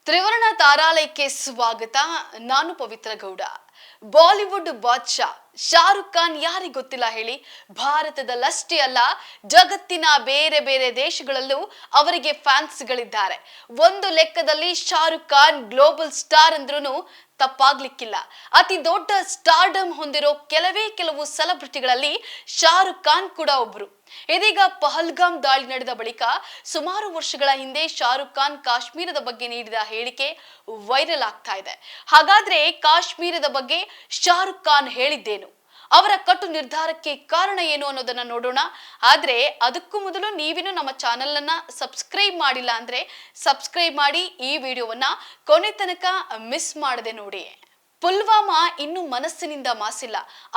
ತ್ರಿವರ್ಣ ತಾರಾಲಯಕ್ಕೆ ಸ್ವಾಗತ. ನಾನು ಪವಿತ್ರ ಗೌಡ. ಬಾಲಿವುಡ್ ಬಾದ್ಶಾ ಶಾರುಖ್ ಖಾನ್ ಯಾರಿಗೆ ಗೊತ್ತಿಲ್ಲ ಹೇಳಿ? ಭಾರತದಲ್ಲಷ್ಟೇ ಅಲ್ಲ, ಜಗತ್ತಿನ ಬೇರೆ ಬೇರೆ ದೇಶಗಳಲ್ಲೂ ಅವರಿಗೆ ಫ್ಯಾನ್ಸ್ಗಳಿದ್ದಾರೆ. ಒಂದು ಲೆಕ್ಕದಲ್ಲಿ ಶಾರುಖ್ ಖಾನ್ ಗ್ಲೋಬಲ್ ಸ್ಟಾರ್ ಅಂದ್ರೂ ತಪ್ಪಾಗ್ಲಿಕ್ಕಿಲ್ಲ. ಅತಿ ದೊಡ್ಡ ಸ್ಟಾರ್ಡಮ್ ಹೊಂದಿರೋ ಕೆಲವು ಸೆಲೆಬ್ರಿಟಿಗಳಲ್ಲಿ ಶಾರುಖ್ ಖಾನ್ ಕೂಡ ಒಬ್ರು. ಇದೀಗ ಪಹಲ್ಗಾಮ್ ದಾಳಿ ನಡೆದ ಬಳಿಕ ಸುಮಾರು ವರ್ಷಗಳ ಹಿಂದೆ ಶಾರುಖ್ ಖಾನ್ ಕಾಶ್ಮೀರದ ಬಗ್ಗೆ ನೀಡಿದ ಹೇಳಿಕೆ ವೈರಲ್ ಆಗ್ತಾ ಇದೆ. ಹಾಗಾದ್ರೆ ಕಾಶ್ಮೀರದ ಬಗ್ಗೆ ಶಾರುಖ್ ಖಾನ್ ಹೇಳಿದ್ದೇನು? ಅವರ ಕಟು ನಿರ್ಧಾರಕ್ಕೆ ಕಾರಣ ಏನು ಅನ್ನೋದನ್ನ ನೋಡೋಣ. ಆದ್ರೆ ಅದಕ್ಕೂ ಮೊದಲು ನೀವಿನ್ನು ನಮ್ಮ ಚಾನೆಲ್ ಅನ್ನ ಸಬ್ಸ್ಕ್ರೈಬ್ ಮಾಡಿಲ್ಲ ಅಂದ್ರೆ ಸಬ್ಸ್ಕ್ರೈಬ್ ಮಾಡಿ, ಈ ವಿಡಿಯೋವನ್ನ ಕೊನೆ ತನಕ ಮಿಸ್ ಮಾಡದೆ ನೋಡಿ. ಪುಲ್ವಾಮಾ ಇನ್ನು ಮನಸ್ಸಿನಿಂದ ಮಾಸಿಲ್ಲ,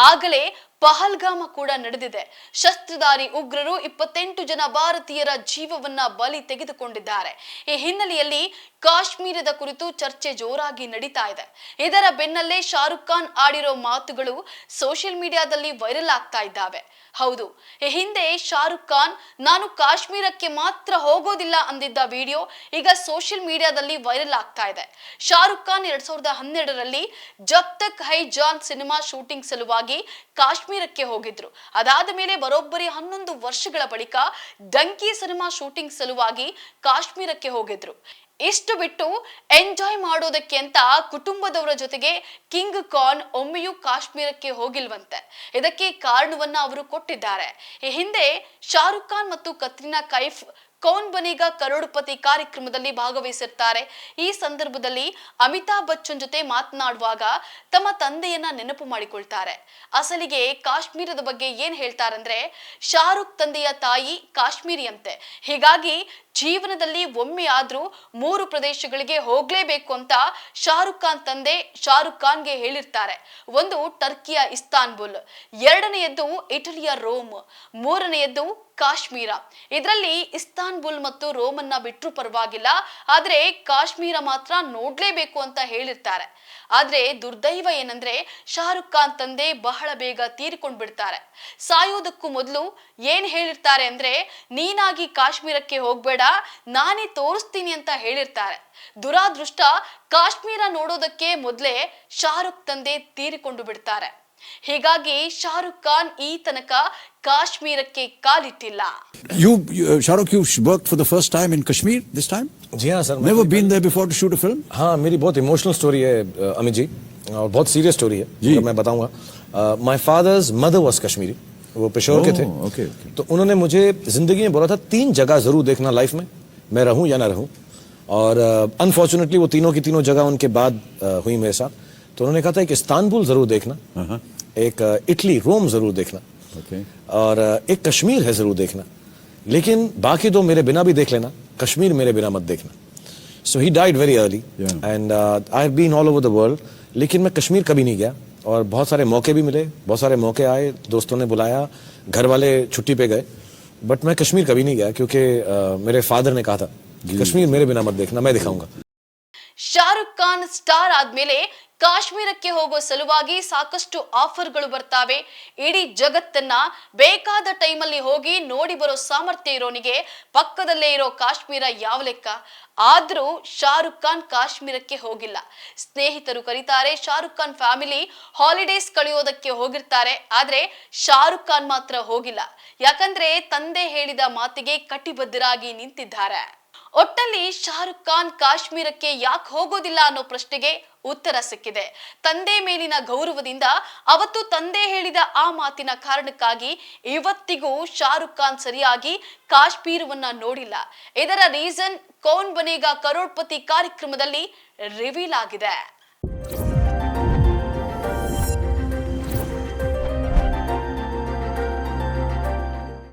ಆಗಲೇ ಪಹಲ್ಗಾಮ ಕೂಡ ನಡೆದಿದೆ. ಶಸ್ತ್ರಧಾರಿ ಉಗ್ರರು 28 ಜನ ಭಾರತೀಯರ ಜೀವವನ್ನ ಬಲಿ ತೆಗೆದುಕೊಂಡಿದ್ದಾರೆ. ಈ ಹಿನ್ನೆಲೆಯಲ್ಲಿ ಕಾಶ್ಮೀರದ ಕುರಿತು ಚರ್ಚೆ ಜೋರಾಗಿ ನಡೀತಾ ಇದೆ. ಇದರ ಬೆನ್ನಲ್ಲೇ ಶಾರುಖ್ ಖಾನ್ ಆಡಿರೋ ಮಾತುಗಳು ಸೋಷಿಯಲ್ ಮೀಡಿಯಾದಲ್ಲಿ ವೈರಲ್ ಆಗ್ತಾ ಇದ್ದಾವೆ. ಹೌದು, ಈ ಹಿಂದೆ ಶಾರುಖ್ ಖಾನ್ ನಾನು ಕಾಶ್ಮೀರಕ್ಕೆ ಮಾತ್ರ ಹೋಗೋದಿಲ್ಲ ಅಂದಿದ್ದ ವಿಡಿಯೋ ಈಗ ಸೋಷಿಯಲ್ ಮೀಡಿಯಾದಲ್ಲಿ ವೈರಲ್ ಆಗ್ತಾ ಇದೆ. ಶಾರುಖ್ ಖಾನ್ 2012ರಲ್ಲಿ ಜಬ್ ತಕ್ ಹೈ ಜಾನ್ ಸಿನಿಮಾ ಶೂಟಿಂಗ್ ಸಲುವಾಗಿ ಕಾಶ್ಮೀರಕ್ಕೆ ಹೋಗಿದ್ರು. ಅದಾದ ಮೇಲೆ ಬರೋಬ್ಬರಿ 11 ವರ್ಷಗಳ ಬಳಿಕ ದಂಕಿ ಸಿನಿಮಾ ಶೂಟಿಂಗ್ ಸಲುವಾಗಿ ಕಾಶ್ಮೀರಕ್ಕೆ ಹೋಗಿದ್ರು. ಇಷ್ಟು ಬಿಟ್ಟು ಎಂಜಾಯ್ ಮಾಡೋದಕ್ಕೆ ಅಂತ ಕುಟುಂಬದವರ ಜೊತೆಗೆ ಕಿಂಗ್ ಖಾನ್ ಒಮ್ಮೆಯೂ ಕಾಶ್ಮೀರಕ್ಕೆ ಹೋಗಿಲ್ವಂತೆ. ಇದಕ್ಕೆ ಕಾರಣವನ್ನ ಅವರು ಕೊಟ್ಟಿದ್ದಾರೆ. ಈ ಹಿಂದೆ ಶಾರುಖ್ ಖಾನ್ ಮತ್ತು ಕತ್ರಿನಾ ಕೈಫ್ ಕೌನ್ ಬನೇಗಾ ಕರೋಡ್ಪತಿ ಕಾರ್ಯಕ್ರಮದಲ್ಲಿ ಭಾಗವಹಿಸಿರ್ತಾರೆ. ಈ ಸಂದರ್ಭದಲ್ಲಿ ಅಮಿತಾಬ್ ಬಚ್ಚನ್ ಜೊತೆ ಮಾತನಾಡುವಾಗ ತಮ್ಮ ತಂದೆಯನ್ನ ನೆನಪು ಮಾಡಿಕೊಳ್ತಾರೆ. ಅಸಲಿಗೆ ಕಾಶ್ಮೀರದ ಬಗ್ಗೆ ಏನ್ ಹೇಳ್ತಾರಂದ್ರೆ, ಶಾರುಖ್ ತಂದೆಯ ತಾಯಿ ಕಾಶ್ಮೀರಿಯಂತೆ, ಹೀಗಾಗಿ ಜೀವನದಲ್ಲಿ ಒಮ್ಮೆ ಆದ್ರೂ 3 ಪ್ರದೇಶಗಳಿಗೆ ಹೋಗ್ಲೇಬೇಕು ಅಂತ ಶಾರುಖ್ ಖಾನ್ ತಂದೆ ಶಾರುಖ್ ಖಾನ್ಗೆ ಹೇಳಿರ್ತಾರೆ. ಒಂದು ಟರ್ಕಿಯ ಇಸ್ತಾನ್ಬುಲ್, ಎರಡನೆಯದ್ದು ಇಟಲಿಯ ರೋಮ್, ಮೂರನೆಯದ್ದು ಕಾಶ್ಮೀರ. ಇದರಲ್ಲಿ ಇಸ್ತಾನ್ಬುಲ್ ಮತ್ತು ರೋಮನ್ನ ಬಿಟ್ಟರು ಪರವಾಗಿಲ್ಲ, ಆದ್ರೆ ಕಾಶ್ಮೀರ ಮಾತ್ರ ನೋಡ್ಲೇಬೇಕು ಅಂತ ಹೇಳಿರ್ತಾರೆ. ಆದ್ರೆ ದುರ್ದೈವ ಏನಂದ್ರೆ ಶಾರುಖ್ ಖಾನ್ ತಂದೆ ಬಹಳ ಬೇಗ ತೀರಿಕೊಂಡ್ ಬಿಡ್ತಾರೆ. ಸಾಯೋದಕ್ಕೂ ಮೊದಲು ಏನ್ ಹೇಳಿರ್ತಾರೆ ಅಂದ್ರೆ, ನೀನಾಗಿ ಕಾಶ್ಮೀರಕ್ಕೆ ಹೋಗ್ಬೇಡ, ನಾನೇ ತೋರಿಸ್ತೀನಿ ಅಂತ ಹೇಳಿರ್ತಾರೆ. ದುರಾದೃಷ್ಟ, ಕಾಶ್ಮೀರ ನೋಡೋದಕ್ಕೆ ಮೊದಲೇ ಶಾರುಖ್ ತಂದೆ ತೀರಿಕೊಂಡು ಬಿಡ್ತಾರೆ. ಹೀಗಾಗಿ ಶಾರುಖ್ ಖಾನ್ ಈ ತನಕ ಕಾಶ್ಮೀರಕ್ಕೆ ಕಾಲಿಟ್ಟಿಲ್ಲ. Shahrukh, you worked for the first time in Kashmir this time? जी हाँ sir. Never been there before to shoot a film? हाँ, मेरी बहुत इमोशनल स्टोरी है अमित जी, और बहुत सीरियस स्टोरी है जो मैं बताऊंगा. My father's mother was Kashmiri, वो पेशोर के थे. Okay. तो उन्होंने मुझे जिंदगी में बोला था 3 जगह जरूर देखना लाइफ में, मैं रहूं या ना रहूं. और अनफॉर्चुनेटली वो तीनों की तीनों जगह उनके बाद हुई मेरे साथ. तो उन्होंने कहा था एक इस्तानबुल जरूर देखना, एक इटली रोम जरूर देखना, और एक कश्मीर है जरूर देखना, लेकिन बाकी 2 मेरे बिना भी देख लेना, कश्मीर मेरे बिना मत देखना. So he died very early and I have been all over the world, लेकिन मैं कश्मीर कभी नहीं गया. और बहुत सारे मौके भी मिले, बहुत सारे मौके आए, दोस्तों ने बुलाया, घर वाले छुट्टी पे गए, बट मैं कश्मीर कभी नहीं गया क्योंकि मेरे फादर ने कहा था कि कश्मीर मेरे बिना मत देखना, मैं दिखाऊंगा. ಶಾರುಖ್ ಖಾನ್ ಸ್ಟಾರ್ ಆದ್ಮೇಲೆ ಕಾಶ್ಮೀರಕ್ಕೆ ಹೋಗೋ ಸಲುವಾಗಿ ಸಾಕಷ್ಟು ಆಫರ್ಗಳು ಬರ್ತಾವೆ. ಇಡೀ ಜಗತ್ತನ್ನ ಬೇಕಾದ ಟೈಮಲ್ಲಿ ಹೋಗಿ ನೋಡಿ ಬರೋ ಸಾಮರ್ಥ್ಯ ಇರೋನಿಗೆ ಪಕ್ಕದಲ್ಲೇ ಇರೋ ಕಾಶ್ಮೀರ ಯಾವ ಲೆಕ್ಕ? ಆದ್ರೂ ಶಾರುಖ್ ಖಾನ್ ಕಾಶ್ಮೀರಕ್ಕೆ ಹೋಗಿಲ್ಲ. ಸ್ನೇಹಿತರು ಕರೀತಾರೆ, ಶಾರುಖ್ ಖಾನ್ ಫ್ಯಾಮಿಲಿ ಹಾಲಿಡೇಸ್ ಕಳೆಯೋದಕ್ಕೆ ಹೋಗಿರ್ತಾರೆ, ಆದ್ರೆ ಶಾರುಖ್ ಖಾನ್ ಮಾತ್ರ ಹೋಗಿಲ್ಲ. ಯಾಕಂದ್ರೆ ತಂದೆ ಹೇಳಿದ ಮಾತಿಗೆ ಕಟಿಬದ್ಧರಾಗಿ ನಿಂತಿದ್ದಾರೆ. ಒಟ್ಟಲ್ಲಿ ಶಾರುಖ್ ಖಾನ್ ಕಾಶ್ಮೀರಕ್ಕೆ ಯಾಕೆ ಹೋಗೋದಿಲ್ಲ ಅನ್ನೋ ಪ್ರಶ್ನೆಗೆ ಉತ್ತರ ಸಿಕ್ಕಿದೆ. ತಂದೆ ಮೇಲಿನ ಗೌರವದಿಂದ ಅವತ್ತು ತಂದೆ ಹೇಳಿದ ಆ ಮಾತಿನ ಕಾರಣಕ್ಕಾಗಿ ಇವತ್ತಿಗೂ ಶಾರುಖ್ ಖಾನ್ ಸರಿಯಾಗಿ ಕಾಶ್ಮೀರವನ್ನ ನೋಡಿಲ್ಲ. ಇದರ ರೀಸನ್ ಕೌನ್ ಬನೇಗಾ ಕರೋಡ್ಪತಿ ಕಾರ್ಯಕ್ರಮದಲ್ಲಿ ರಿವೀಲ್ ಆಗಿದೆ.